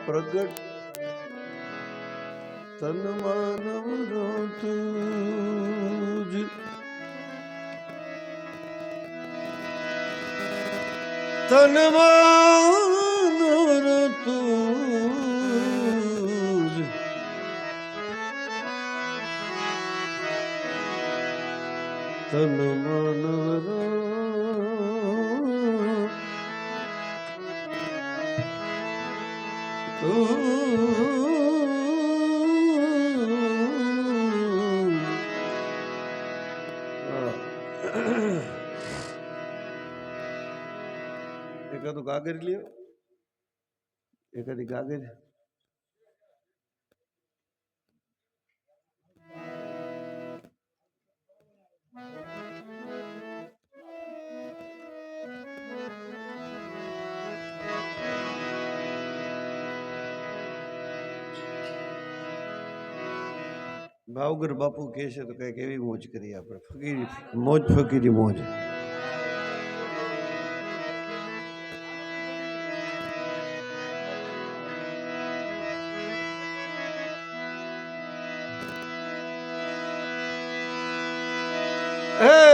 પ્રગટ તન માનવ તુજ તન માનવ તુજ તન માનવ એકાદું ગાગર લ્યો એકાદી ગાગર ભાવગર બાપુ કહે છે તો કંઈક એવી મોજ કરીએ આપણે ફકીરી મોજ ફકીરી મોજ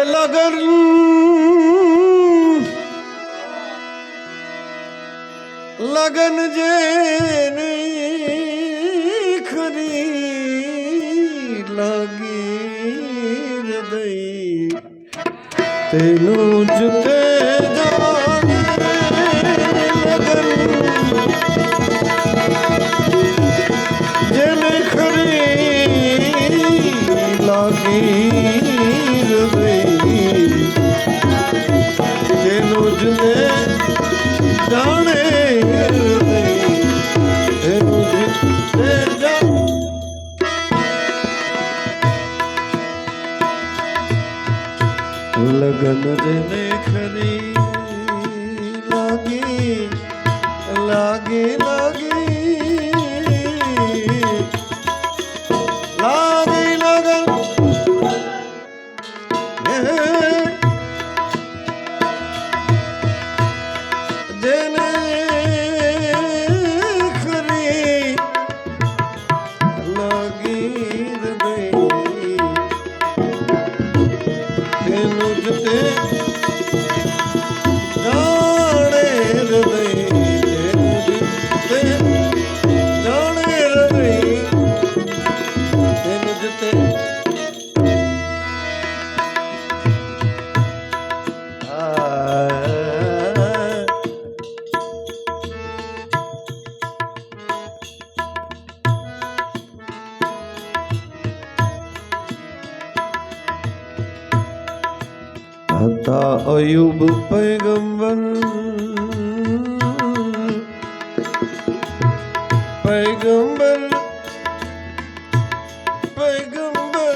લગન લગન જેને ખરી લાગી હૃદય તેનું જ તે જાણે લગન જેને ખરી લાગી હૃદય તેનું જ તે જાણે લગન જેને ખરી લાગી લાગી લાગી લાગી લગન જેને ખરી લાગી હૃદય તેનું જ તે જાણે હૃદય તેનું જ તે જાણે હૃદય તેનું જ તે હતા અયુબ પૈગંબર પૈગંબર પૈગંબર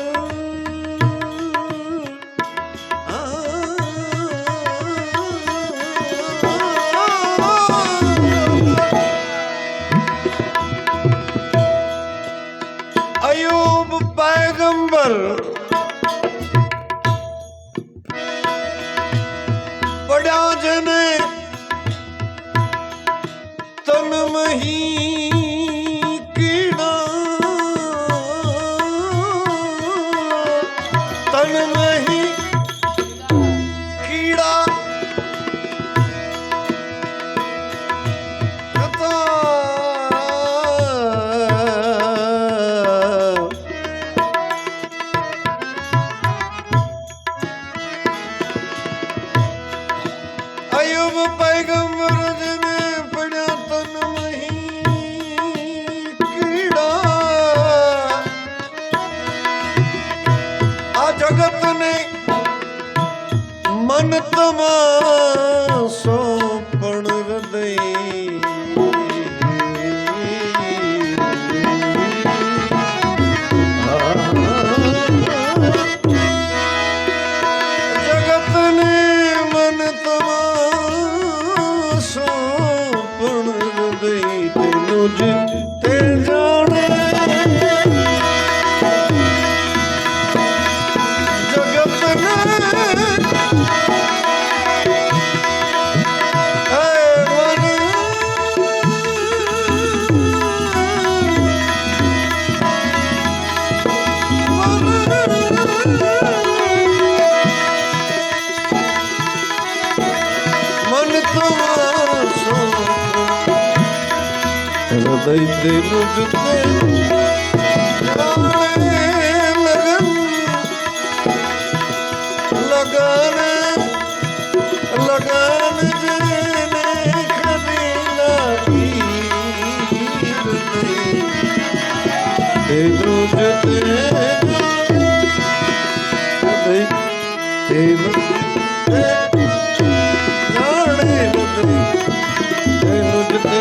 અયુબ પૈગંબર પડ્યા જને તન મહી કીડા તન મહી કીડા અયુબ પૈગંબર જેને પડ્યા તન મહી કીડા આ જગતને મન તમાસો પણ હૃદય જગતને મન તમાસો પણ હૃદય તેનું જ તે જાણે જગતને તેનું જ તે જાણે લગન લગન લગન જેને ખરી લાગી તેનું જ તે તેનું જાણે તેનું જ તે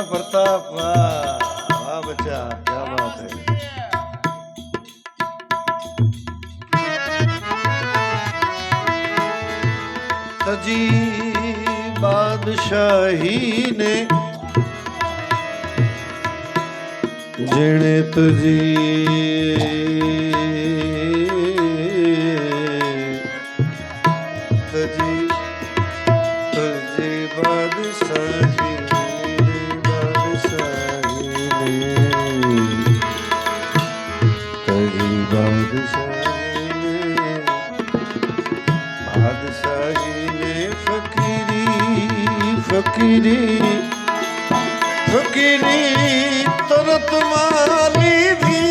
प्रताप वाह वाह बच्चा क्या बात है तजी बादशाही ने जेने तुझी तजी तुझी बादशाही फकीरी फकीरी तरत माली भी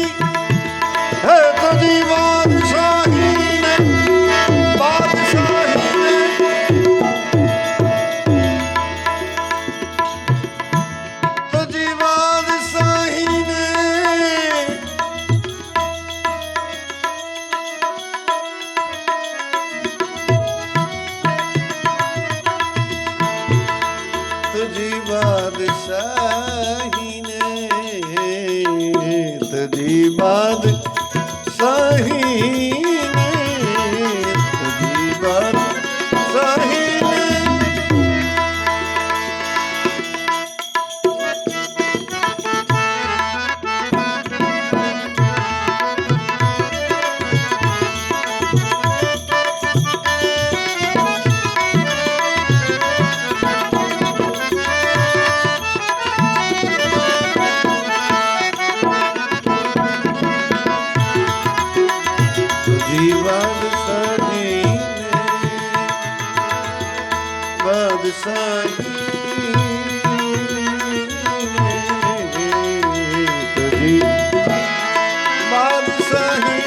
है तुझी बादशाही ने बादशाही ने तुझी बादशाही ने तुझी बादशाही ने तुझी बादशाही ने तुझी बादशाही ने बादशाही तुझी बादशाही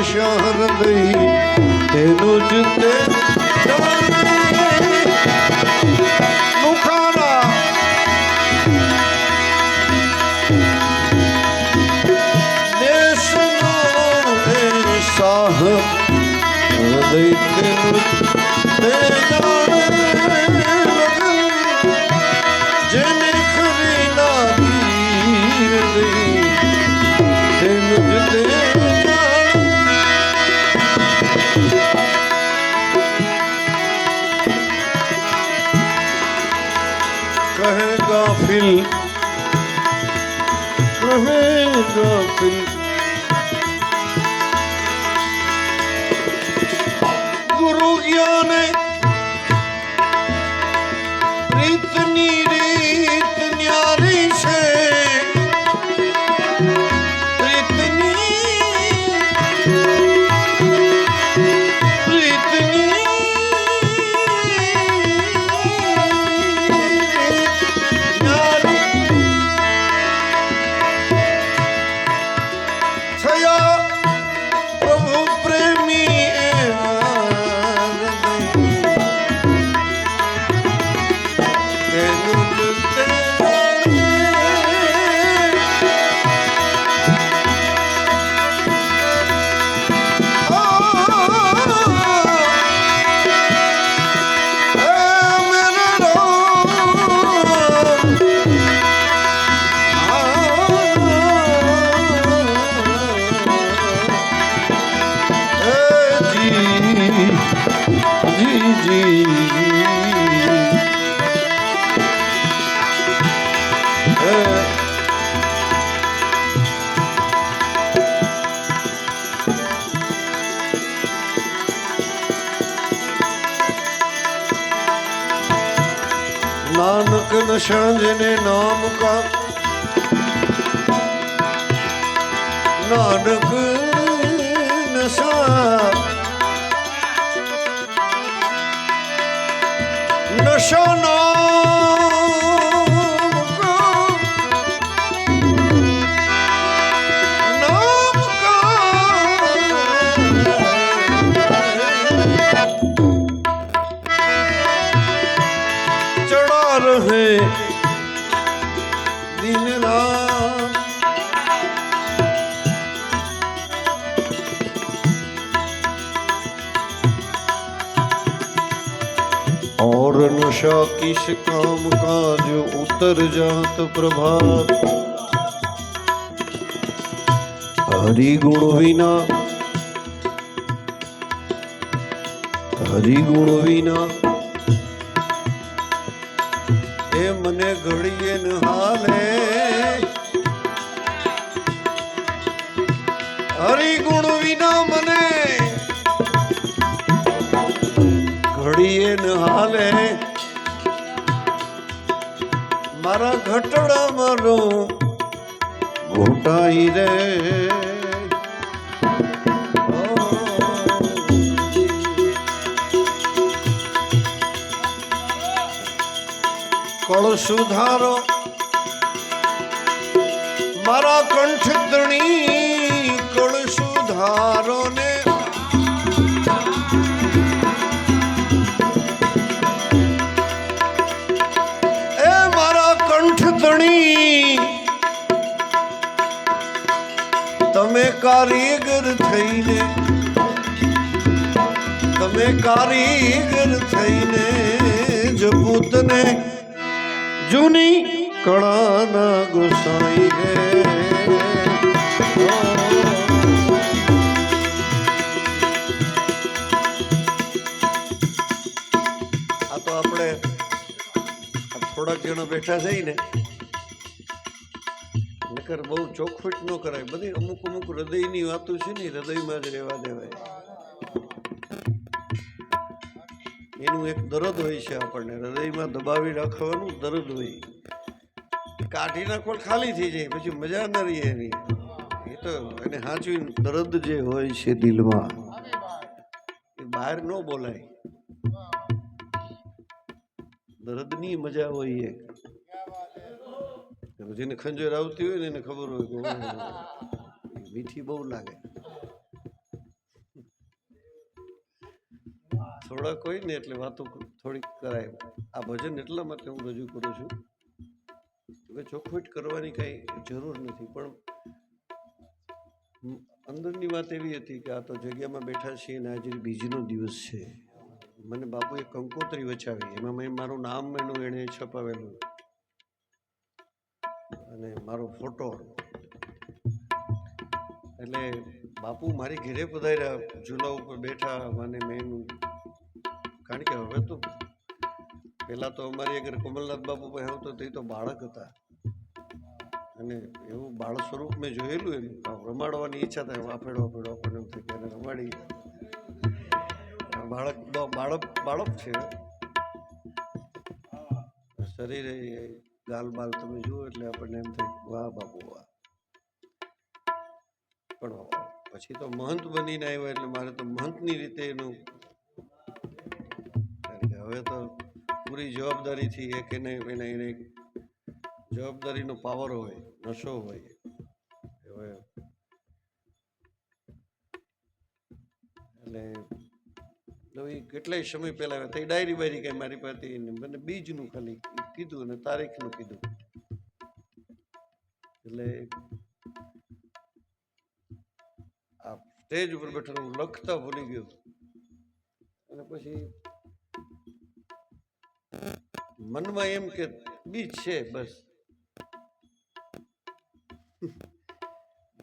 शहर दई तेनु जुते मुखारा देश साह दई तेनु ते जेने खरी लागी तेनु जुते ગાફિલ રહે ગાફિલ ગુરુ જ્ઞાન રીતની રીત ન્યારી છે नानक नशा जिने नाम का नानक नशा नशा नाम का रहे दिन रात और नशा किस काम का जो उतर जात प्रभात हरि गुण विना મને ઘડીએ ન હાલે હરિગુણ વિના મને ઘડીએ ન હાલે મારા ઘટડા મારો ઘોટાઈ રે કળ સુધારો મારા કંઠ ધણી કળ સુધારો ને એ મારા કંઠ ધણી તમે કારીગર થઈને જપૂતને જૂની કળાના ગોસાઈ રે આ તો આપણે થોડાક જણા બેઠા થઈ ને નકર બહુ ચોખવટ ન કરાય બધી અમુક હૃદયની વાતો છે ને હૃદયમાં જ રહેવા દેવાય એનું એક દર્દ હોય છે આપણને હૃદયમાં દબાવી રાખવાનું દર્દ હોય કાઢી નાખો ખાલી થઈ જાય પછી મજા ન રહી એની એ તો એને સાચું દર્દ જે હોય છે દિલમાં એ બહાર ન બોલાય દર્દની મજા હોય એ જેને ખંજર આવતી હોય ને એને ખબર હોય કે મીઠી બહુ લાગે થોડા કોઈ ને એટલે વાતો થોડીક કરાય આ ભજન એટલા માટે હું રજૂ કરું છું કે ચોખવટ કરવાની કાંઈ જરૂર નથી પણ અંદરની વાત એવી હતી કે આ તો જગ્યામાં બેઠા છીએ ને આજે બીજનો દિવસ છે મને બાપુએ કંકોત્રી વચાવી એમાં મેં મારું નામ એનું એણે છપાવેલું અને મારો ફોટો એટલે બાપુ મારી ઘરે પધાર્યા ઝૂલા ઉપર બેઠા મને મેં કારણ કે હવે તો પહેલા તો અમારી અગર કમલનાથ બાપુ પાસે આવતો તે તો બાળક હતા, અને એવું બાળ સ્વરૂપ મેં જોયેલું એનું. રમાડવાની ઈચ્છા થાય, વાફેડો વાફેડો આપણને એમ થાય કે એને રમાડી. બાળક છે, શરીરે ગાલ બાલ તમે જુઓ એટલે આપણને એમ થાય વાહ બાપુ વાહ. પણ પછી તો મહંત બનીને આવ્યા એટલે મારે તો મહંતની રીતે એનું, કારણ કે હવે તો પૂરી જવાબદારીથી એક એને જવાબદારીનો પાવર હોય, નશો હોય. હવે એટલે કેટલાય સમય પહેલા આવ્યા તો ડાયરી બાયરી કઈ મારી પાસે મને બીજનું ખાલી કીધું અને તારીખનું કીધું. એટલે આ સ્ટેજ ઉપર બેઠો હું લખતા ભૂલી ગયો, અને પછી મનમાં એમ કે બીજ છે બસ.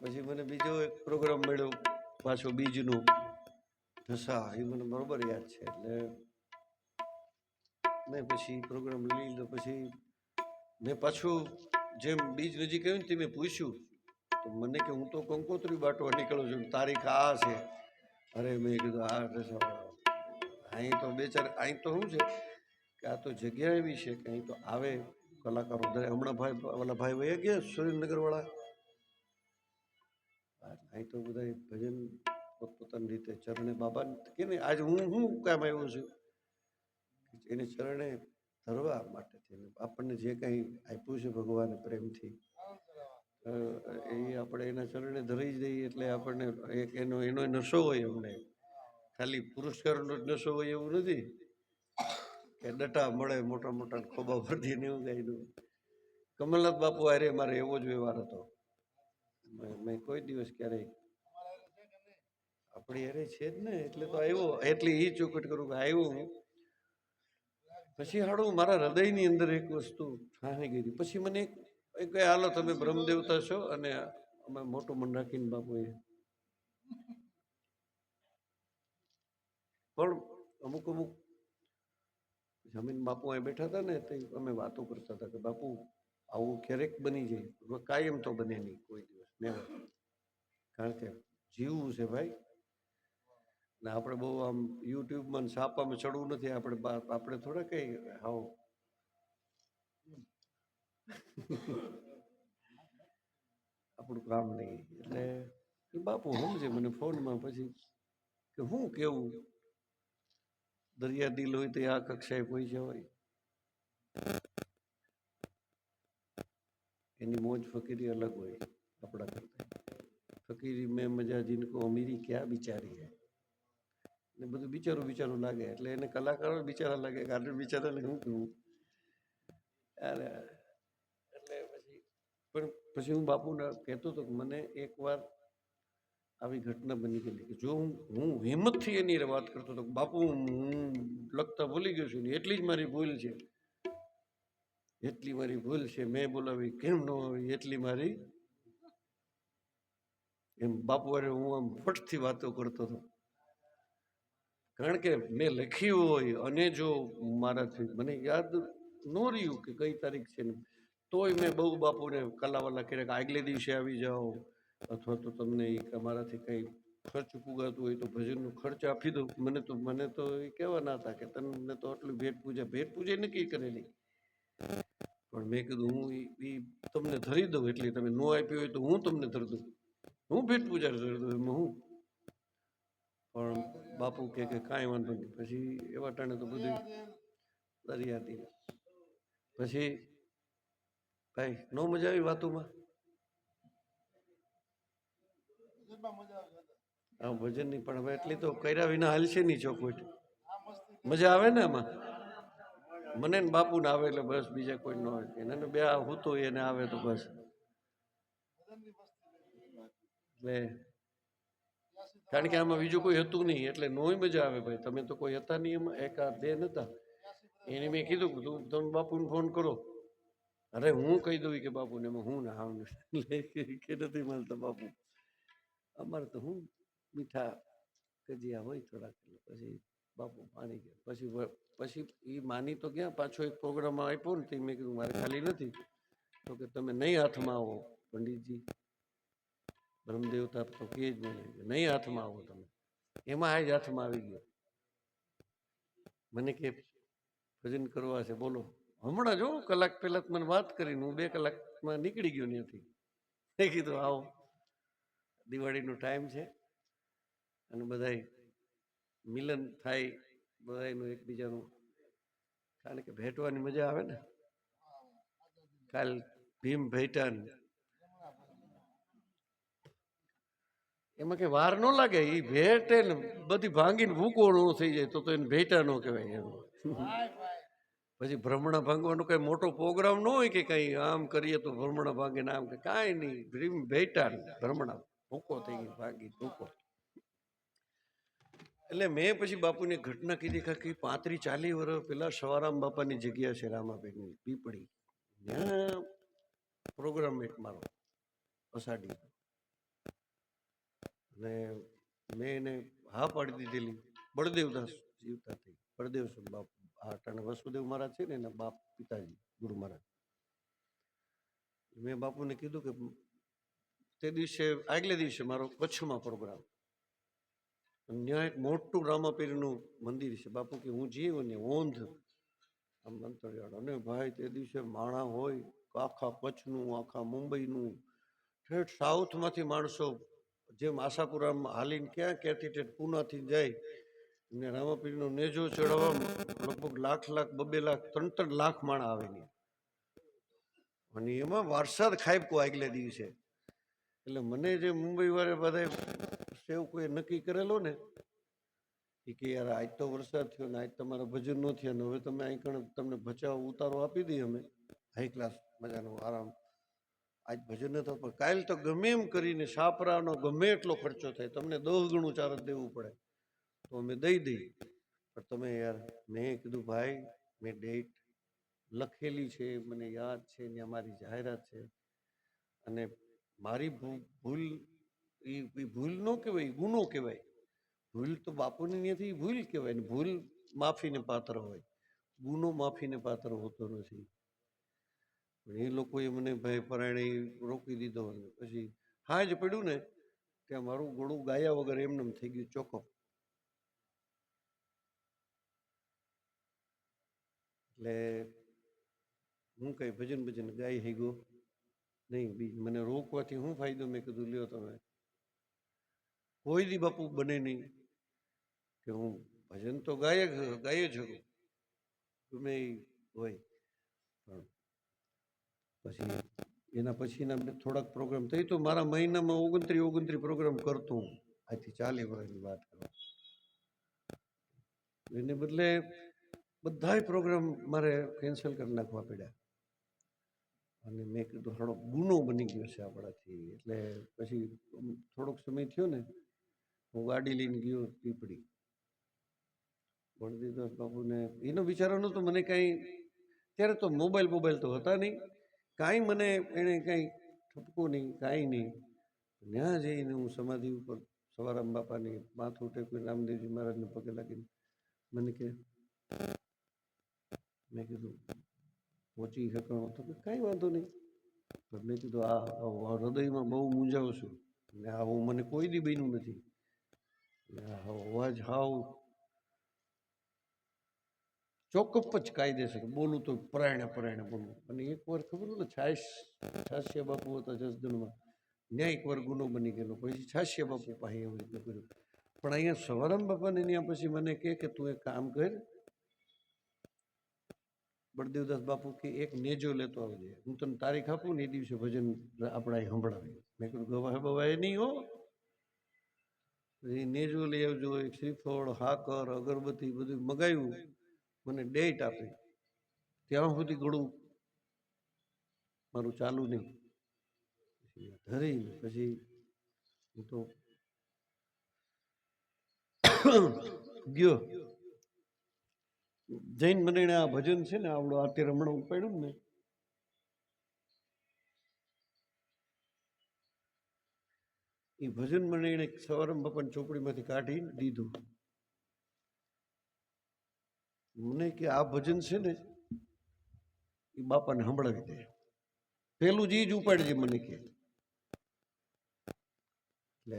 પછી મને બીજો એક પ્રોગ્રામ મળ્યો પાછો બીજનો ઢસા, એ મને બરોબર યાદ છે. એટલે મેં પછી પ્રોગ્રામ લઈ લીધો. પછી મેં પાછું જેમ બીજ નજીક આવ્યું ને તે મેં પૂછ્યું તો મને કે હું તો કંકોત્રી બાટવા નીકળું છું, તારીખ આ છે. અરે મેં કીધું આ ઢસા અહીં તો અહીં તો શું છે કે આ તો જગ્યા એવી છે કે અહીં તો આવે કલાકારો. હમણાં ભાઈ વયા ગયા સુરેન્દ્રનગર વાળા, અહીં તો બધા ભજન પોતપોતાની રીતે ચરણે બાબા કે ને આજે હું કામ આવ્યો છું એને ચરણે ધરવા માટે થઈને આપણને જે કંઈ આપ્યું છે ભગવાન પ્રેમથી એ આપણે એના ચરણે ધરી જ દઈએ એટલે આપણને એક એનો નશો હોય. અમને ખાલી પુરસ્કારનો જ નશો હોય એવું નથી કે ડટા મળે મોટા મોટા ખોબા ભરતી ને એવું ગાયનું. કમલનાથ બાપુ અરે મારે એવો જ વ્યવહાર હતો. મેં કોઈ દિવસ ક્યારેય આપણી અરે છે જ ને એટલે તો આવ્યો, એટલી એ ચોખટ કરું કે આવ્યો હું. પછી હાડું મારા હૃદયની અંદર એક વસ્તુ ઠાણી ગઈ. પછી મને એક હાલો તમે બ્રહ્મદેવતા છો અને અમે મોટું મન રાખીને બાપુએ પણ અમુક જમીન બાપુ અહીં બેઠા હતા ને તો અમે વાતો કરતા હતા કે બાપુ આવું ક્યારેક બની જાય, કાયમ તો બને નહીં કોઈ દિવસ, નેવર. કારણ કે જીવવું છે ભાઈ, ને આપણે બહુ આમ યુટ્યુબમાં છાપામાં ચડવું નથી. આપણે થોડા કઈ હાવ આપણું કામ નહીં. એટલે બાપુ સમજે મને ફોનમાં પછી કે હું કેવું દરિયા દિલ હોય તો આ કક્ષાએ પહોંચ્યા હોય. એની મોજ ફકીરી અલગ હોય આપણા કરતા. ફકીરી મેં મજા જીनको અમીરી ક્યાં બિચારી હે, ને બધું બિચારું લાગે. એટલે એને કલાકારો બિચારા લાગે, ગાર્ડન બિચારાને શું કહું. એટલે પછી હું બાપુને કહેતો હતો કે મને એકવાર આવી ઘટના બની ગયેલી કે જો હું હિંમતથી એની વાત કરતો હતો બાપુ હું લખતા ભૂલી ગયો છું ને એટલી જ મારી ભૂલ છે, મેં બોલાવી કેમ ન આવી એટલી મારી. એમ બાપુ અરે હું આમ ફટથી વાતો કરતો હતો. કારણ કે મેં લખ્યું હોય અને જો મારાથી મને યાદ ન રહ્યું કે કઈ તારીખ છે ને તોય મેં બહુ બાપુને કલાવાલા કર્યા કે આગલે દિવસે આવી જાઓ, અથવા તો તમને અમારાથી કંઈ ખર્ચ પુગાતું હોય તો ભજનનો ખર્ચ આપી દઉં. મને તો એ કહેવાના હતા કે તમને તો આટલું ભેટ પૂજા નક્કી કરેલી. પણ મેં કીધું હું એ તમને ધરી દઉં એટલે તમે ન આપી હોય તો હું તમને ધરી દઉં, હું ભેટ પૂજા ધરી દઉં એમાં હું. પણ બાપુ કે કાંઈ વાંધો નહીં. પછી એવા ટાણે તો બધું દરિયા હતી. પછી ભાઈ નો મજા આવી વાતોમાં. હા ભજન ની પણ હવે એટલી તો કર્યા વિના હાલશે નહીં ચોખવટ. મજા આવે ને આમાં મને ને બાપુ ને આવે એટલે બસ બીજા કોઈ ન આવે. એને બે હું તો એને આવે તો બસ. એટલે કારણ કે આમાં બીજું કોઈ હતું નહીં એટલે નોય મજા આવે ભાઈ. તમે તો કોઈ હતા નહીં એમાં, એકાદ બે નતા. એને મેં કીધું કે તમે બાપુને ફોન કરો. અરે હું કહી દઉં કે બાપુને એમાં હું ના આવનું કે નથી મળતા બાપુ. અમારે તો હું મીઠા કજિયા હોય થોડાક. પછી બાપુ પાણી ગયા. પછી એ માની તો ક્યાં પાછો એક પ્રોગ્રામ આપ્યો ને તે મેં કીધું મારે ખાલી નથી. તો કે તમે નહીં હાથમાં આવો પંડિતજી, બ્રહ્મદેવતા તો કે જ મને નહીં હાથમાં આવો તમે. એમાં આ જ હાથમાં આવી ગયો. મને કે ભજન કરવા છે બોલો. હમણાં જો કલાક પહેલા મને વાત કરીને હું 2 કલાકમાં નીકળી ગયો ત્યાંથી. મેં કીધું આવો, દિવાળીનો ટાઈમ છે અને બધાય મિલન થાય, બધાનું એકબીજાનું, કારણ કે ભેટવાની મજા આવે ને. કાલ ભીમ ભેટાન એમાં કઈ વાર ન લાગે, એ ભેટે ને બધી ભાંગીને ભૂકો ન થઈ જાય તો એને ભેટા ન કહેવાય. પછી ભ્રમણા ભાંગવાનો કઈ મોટો પ્રોગ્રામ ન હોય કે કઈ આમ કરીએ તો ભ્રમણા ભાંગીને આમ કે કાંઈ નહીં, ભીમ ભેટા ભ્રમણા ભૂકો થઈ ગઈ, ભાંગી ભૂકો. એટલે મેં પછી બાપુની ઘટના કીધી કાંકી 35-40 વર્ષ પેલા સવારામ બાપાની જગ્યા છે રામાપીરની પીપળી, ત્યાં પ્રોગ્રામ એક મારો અષાઢી, અને મેં એને હા પાડી દીધેલી. બળદેવદાસ જીવતા થઈ, બળદેવ બાપુ અને વસુદેવ મહારાજ છે ને એના બાપ પિતાજી ગુરુ મહારાજ. મેં બાપુને કીધું કે તે દિવસે આગલે દિવસે મારો કચ્છમાં પ્રોગ્રામ, ત્યાં એક મોટું રામાપીરનું મંદિર છે. બાપુ કે હું જીવ ને ઓંધ આમ અંતરિયાળ, અને ભાઈ તે દિવસે માણા હોય આખા કચ્છનું, આખા મુંબઈનું, ઠેઠ સાઉથમાંથી માણસો, જેમ આશાપુરામાં હાલીને ક્યાં ક્યાંથી ઠેઠ પૂનાથી જાય ને રામાપીરનો નેજો ચડાવવામાં લગભગ લાખ 2 લાખ 3 લાખ માણા આવે ને. અને એમાં વરસાદ ખાઈપકો આગલે દિવસે. એટલે મને જે મુંબઈ વાળા બધા સેવકોએ નક્કી કરેલો ને એ કે યાર આજ તો વરસાદ થયો ને આજ તમારા ભજન ન થયા ને હવે તમે અહીં કણ તમને બચાવ ઉતારો આપી દઈએ અમે હાઈ ક્લાસ મજાનો આરામ, આજ ભજન ન થતું પણ કાલ તો ગમે એમ કરીને સાપરાનો ગમે એટલો ખર્ચો થાય, તમને 10 ગણું ચારજ દેવું પડે તો અમે દઈ દઈએ, પણ તમે યાર. મેં કીધું ભાઈ મેં ડેટ લખેલી છે, મને યાદ છે ને અમારી જાહેરાત છે, અને મારી ભૂલ એ ભૂલ ન કહેવાય, ગુનો કહેવાય. ભૂલ તો બાપુની ત્યાંથી ભૂલ કહેવાય ને, ભૂલ માફીને પાત્ર હોય, ગુનો માફીને પાત્ર હોતો નથી. એ લોકોએ મને ભાઈ પરાણે રોકી દીધો, પછી હા જ પડ્યું ને ત્યાં મારું ગળું ગાયા વગર એમને થઈ ગયું ચોખ્ખો. એટલે હું કઈ ભજન ગાઈ હઈ ગયો નહીં. બીજું મને રોકવાથી શું ફાયદો? મેં કીધું લ્યો તમે, કોઈ દી બાપુ બને નહીં કે હું ભજન તો ગાય જ શકું ગમે એ હોય, પણ પછી એના પછીના થોડાક પ્રોગ્રામ થઈ તો મારા મહિનામાં 29 પ્રોગ્રામ કરતો હું. આજથી 40 વર્ષની વાત કરું. એને બદલે બધા પ્રોગ્રામ મારે કેન્સલ કરી નાખવા પડ્યા. અને મેં કીધું થોડો ગુનો બની ગયો છે આપણાથી. એટલે પછી થોડોક સમય થયો ને, હું ગાડી લઈને ગયો પીપળી. બળદેવદાસ બાપુને એનો વિચારો નહોતો મને કાંઈ, ત્યારે તો મોબાઈલ તો હતા નહીં, કાંઈ મને એણે કાંઈ ઠપકો નહીં, કાંઈ નહીં. ત્યાં જઈને હું સમાધિ ઉપર સવારામ બાપાની માથું ટેકવીને રામદેવજી મહારાજને પગે લાગીને મને કે, મેં કીધું પહોંચી શકાણો તો કાંઈ વાંધો નહીં, પણ મેં કીધું આ હૃદયમાં બહુ મૂંઝાવું છું ને આવું મને કોઈ દી બન્યું નથી. અવાજ હાવ ચોક્કપ જ કાયદેસર બોલું તો પરાયણે બોલું. અને એક વાર ખબર હતું છાસિયા બાપુ હતા જસદણમાં, ત્યાં એક વાર ગુનો બની ગયેલો, પછી છાસિયા બાપુ પાસે એવું રીતે કર્યું. પણ અહીંયા સવારામ બાપાને ત્યાં પછી મને કે તું એક કામ કર, બળદેવદાસ બાપુ કે એક નેજો લેતો આવજે, હું તને તારીખ આપું ને એ દિવસે ભજન આપણા સંભળાવીએ. મેં કીધું ગવાય બવાય નહીં હો. એ નેજો લઈ આવજો, એક શ્રીફળ, હાકર, અગરબત્તી બધું મગાવ્યું, મને ડેટ આપી, ત્યાં સુધી ઘણું મારું ચાલુ નહીં. ધરી પછી હું તો ગયો. જૈન મને આ ભજન છે ને આવડું અત્યારે હમણાં ઉપાડ્યું ને, એ ભજન મને એને સવારામ બાપાની ચોપડીમાંથી કાઢી દીધું. મને કે આ ભજન છે ને એ બાપાને સંભળાવી દે, પેલું જ ઉપાડજે મને કે. એટલે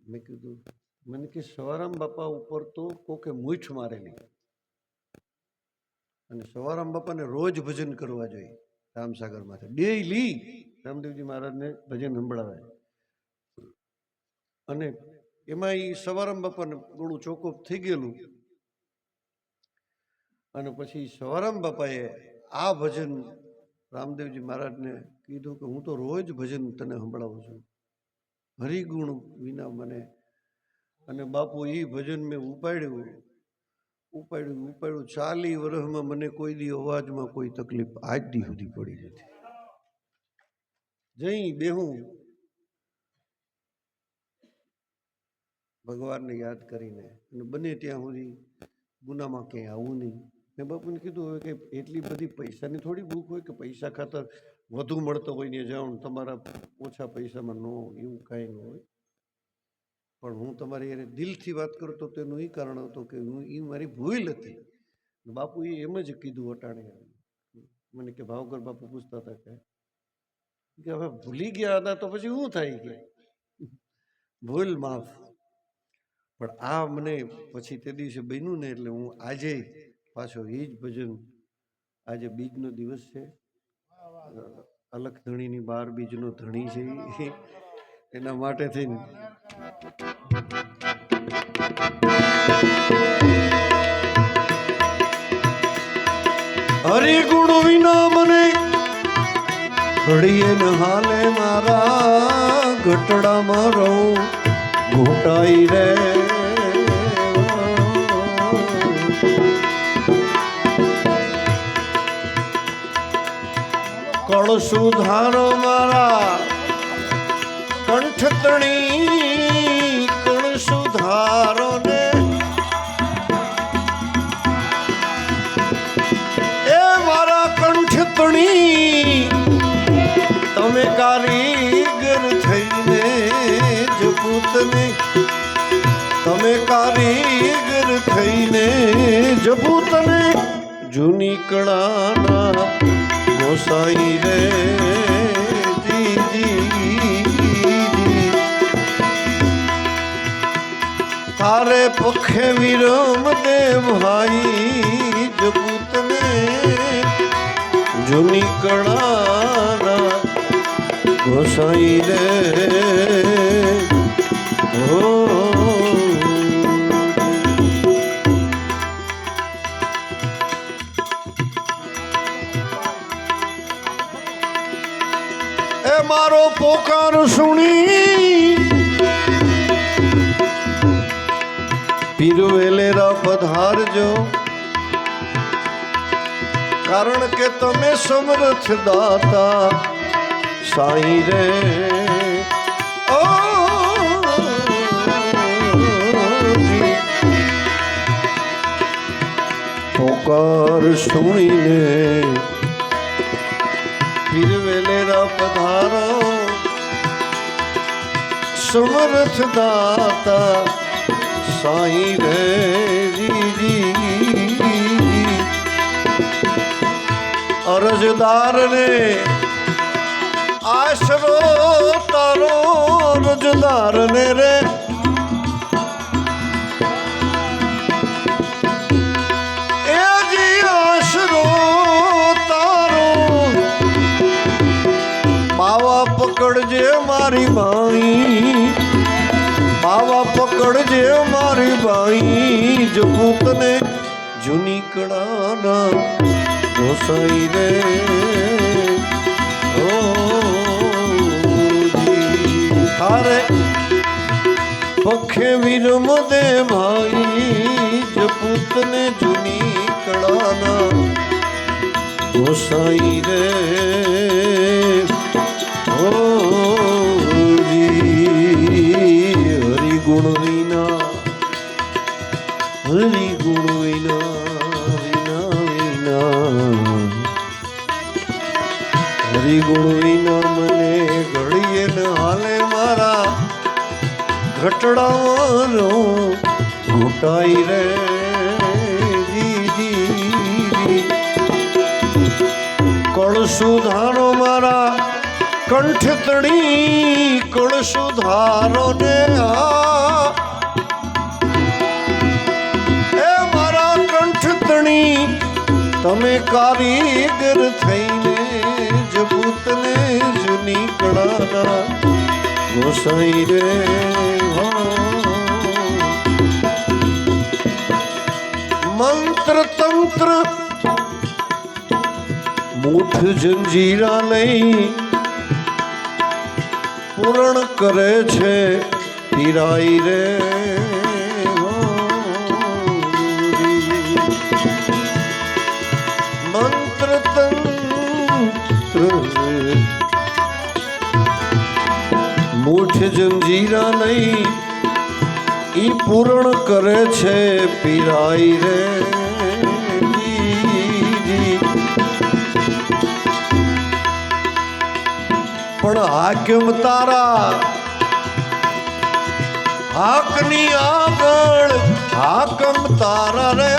મેં કીધું, મને કે સવારામ બાપા ઉપર તો કોકે મૂઠ મારેલી, અને સવારામ બાપાને રોજ ભજન કરવા જોઈએ રામસાગરમાંથી, ડેઈલી રામદેવજી મહારાજને ભજન સંભળાવે. અને એમાં એ સવારામ બાપાને ગળું ચોખ્ખું થઈ ગયેલું. અને પછી સવારામ બાપાએ આ ભજન રામદેવજી મહારાજને કીધું કે હું તો રોજ ભજન તને સંભળાવું છું, હરિગુણ વિના મને. અને બાપુ એ ભજન મેં ઉપાડ્યું 40 વર્ષમાં મને કોઈ દી અવાજમાં કોઈ તકલીફ આજ દી સુધી પડી નથી. જઈ બેહું ભગવાનને યાદ કરીને, અને બને ત્યાં સુધી ગુનામાં ક્યાંય આવું નહીં. મેં બાપુને કીધું હવે કે એટલી બધી પૈસાની થોડી ભૂખ હોય કે પૈસા ખાતર વધુ મળતો હોય ને જાઉં તમારા ઓછા પૈસામાં ન, એવું કાંઈ ન હોય. પણ હું તમારી એને દિલથી વાત કરતો તેનું એ કારણ હતું કે હું એ મારી ભૂલ હતી. બાપુએ એમ જ કીધું અટાણે મને કે ભાવગર બાપુ પૂછતા હતા કે હવે ભૂલી ગયા હતા તો પછી શું થાય કે ભૂલ માફ. પણ આ મને પછી તે દિવસે બન્યું ને એટલે હું આજે પાછો એ જ ભજન, આજે બીજનો દિવસ છે, અલખ ધણીની 12 બીજનો ધણી છે, એના માટે થઈને હરિગુણ વિના મને ઘડીએ ન હાલે, મારા ઘટડામાં રહું ઘૂંટાઈ રે. કળ સુધારો મારા કંઠતણી, કળ સુધારો ને એ મારા કંઠતણી, તમે કારીગર થઈને જપૂતને, તમે કારીગર થઈને જપૂતને જૂની કળાના ગોસાઈ રે. તારે પખે વિરમ દે ભાઈ જપૂતને જૂની કળાના ગોસાઈ રે. એ મારો પોકાર સુણી પીર વેલેરા પધારજો, કારણ કે તમે સમર્થ દાતા સાઈ રે. પોકાર સુણીને પીર વેલેરા પધારો, સમર્થ દાતા સાઈ રે. અરજદાર ને આશરો તારો, અરજદાર ને રે એ જી આશરો તારો. બાવા પકડજે મારી બાઈ, બાવા પકડજે મારી બાઈ જપૂતને જૂની કળાના ગોસાઈ રે. તારે પખે વિરમ દે ભાઈ જપૂતને જૂની કળાના ગોસાઈ રે. હરિગુણ વિના, હરિગુણ વિના, વિના વિના, હરિગુણ વિના મને ઘડીએ ન હાલે, મારા ઘટડાનો ઘૂંટાઈ રે. સુધારો મારા કંઠ તણી કળ સુધારો ને એ મારા કંઠ તણી તમે કારીગર થઈને જપૂતને જૂની કળાના ગોસાઈ રે મંત્ર તંત્ર મૂઠ જંજીરા લઈ પૂરણ કરે છે પીરાઈ રે મંત્ર તંત્ર મૂઠ જંજીરા લઈ ઈ પૂરણ કરે છે પીરાઈ રે પણ હાક્યમ તારા હાકની આગળ હાકમ તારા રે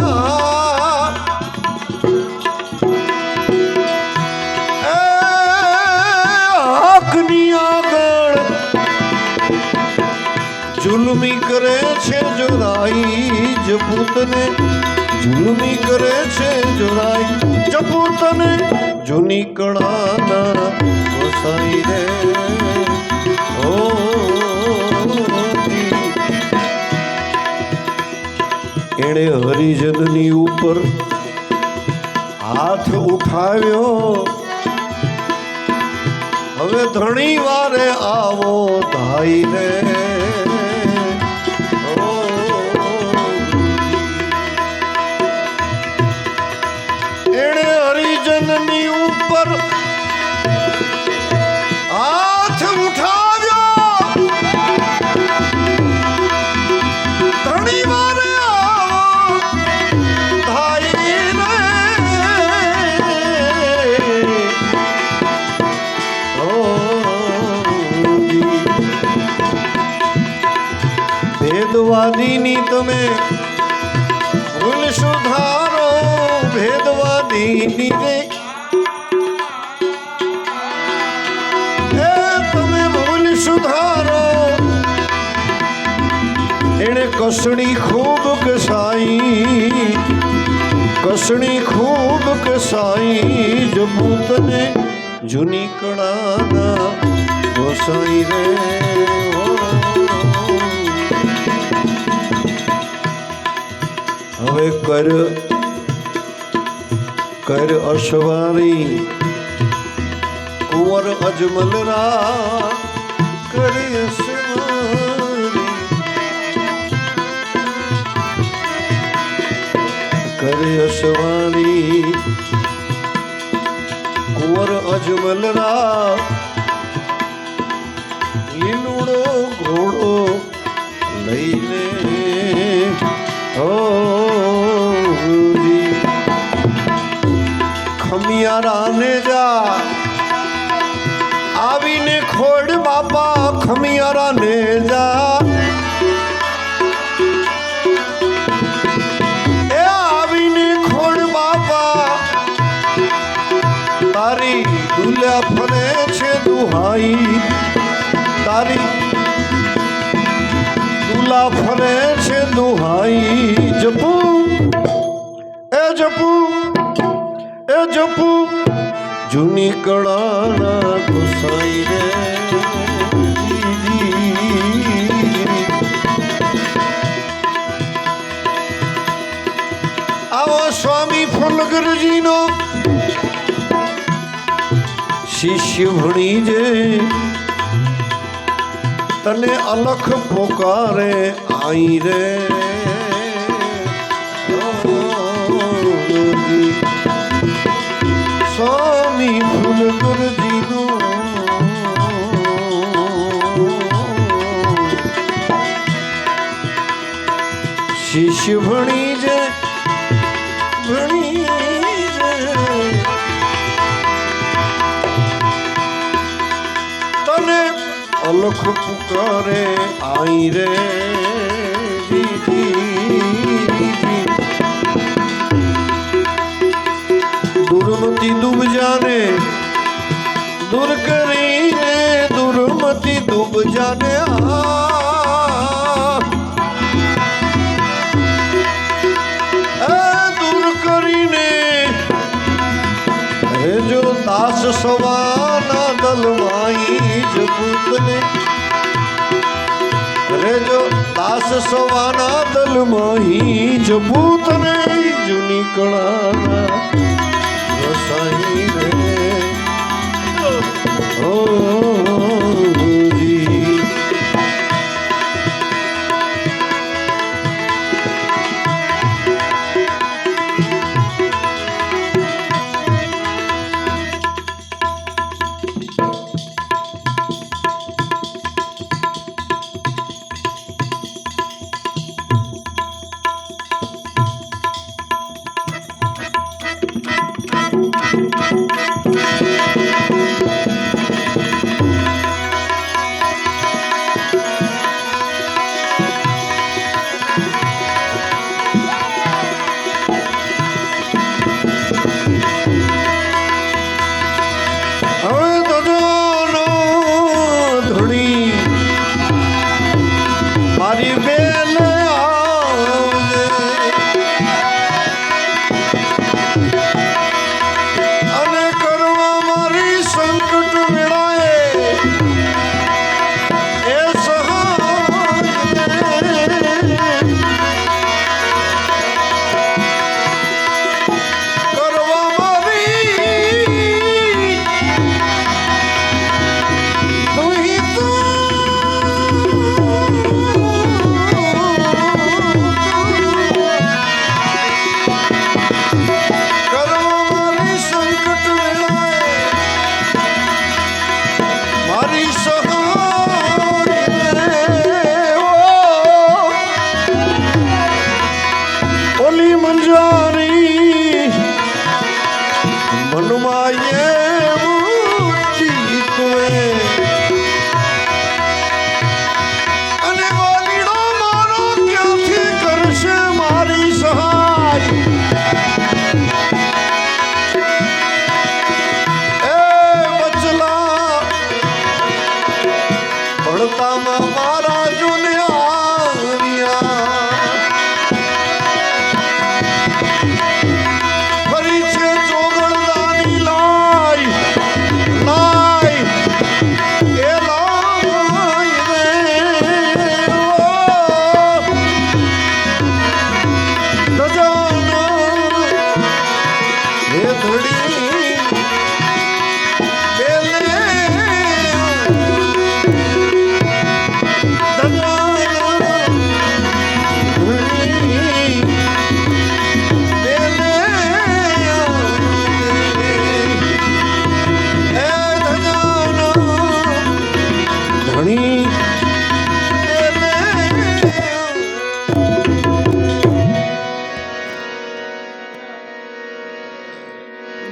હાકની આગળ જુલમી કરે છે જોરાઈ જપૂતને જુલમી કરે છે જોરાઈ જપૂતને જૂની કળાના ગોસાઈ રે ઓ એણે હરિજનની ઉપર હાથ ઉઠાવ્યો હવે ધણી વારે આવો ધાઈ રે એણે હરિજનની ઉપર હાથ ઉઠાવ્યો ધણી વારે આવો ધાઈ રે ભેદવાદીની તમે ભૂલ સુધારો ભેદવાદીની રે તમે ભૂલ સુધારો એણે કસણી ખૂબ કસાઈ કસણી ખૂબ કસાઈ જપૂતને જૂની કળાના ગોસાઈ રે હવે કર અસવારી કુંવર અજમલરા કર અસવારી કર અસવારી કુંવર અજમલરા લીલુડો ઘોડો લઈને ખમિયારા ને જા આવીને ખોડ બાપા ખમિયારા ને જા એ આવીને ખોડ બાપા તારી દુલ્યા ફરે છે દુહાઈ તારી દુલા ફરે છે દુહાઈ જપુ એ જપુ એ જપુ જૂની કળાના ગોસાઈ રે આવો સ્વામી ફુલગરજીનો શિષ્ય ભણી જે તને અલખ પોકારે આઈ રે સ્વામી ફુલગરજીનો શિષ્ય ભણી જે તને અલખ પુકારે આઈ રે દુર્મતિ ડૂબ જાને સવાના દલમાઈ જપૂતને રે જો દાસ સવાના દલમાઈ જપૂતને જૂની કળા રસાઈ રે ઓ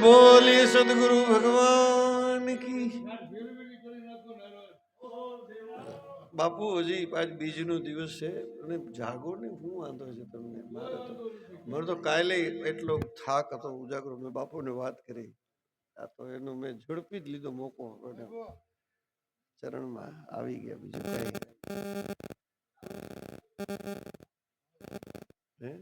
બોલીએ સદગુરુ ભગવાન કી બાપુ હજી આજ બીજનો દિવસ છે અને જાગો ને શું વાંધો છે તમને મારે તો કાલે એટલો થાક હતો ઉજાગરો મેં બાપુને વાત કરી આ તો એનો મેં ઝડપી જ લીધો મોકો ચરણમાં આવી ગયા બીજું કઈ હે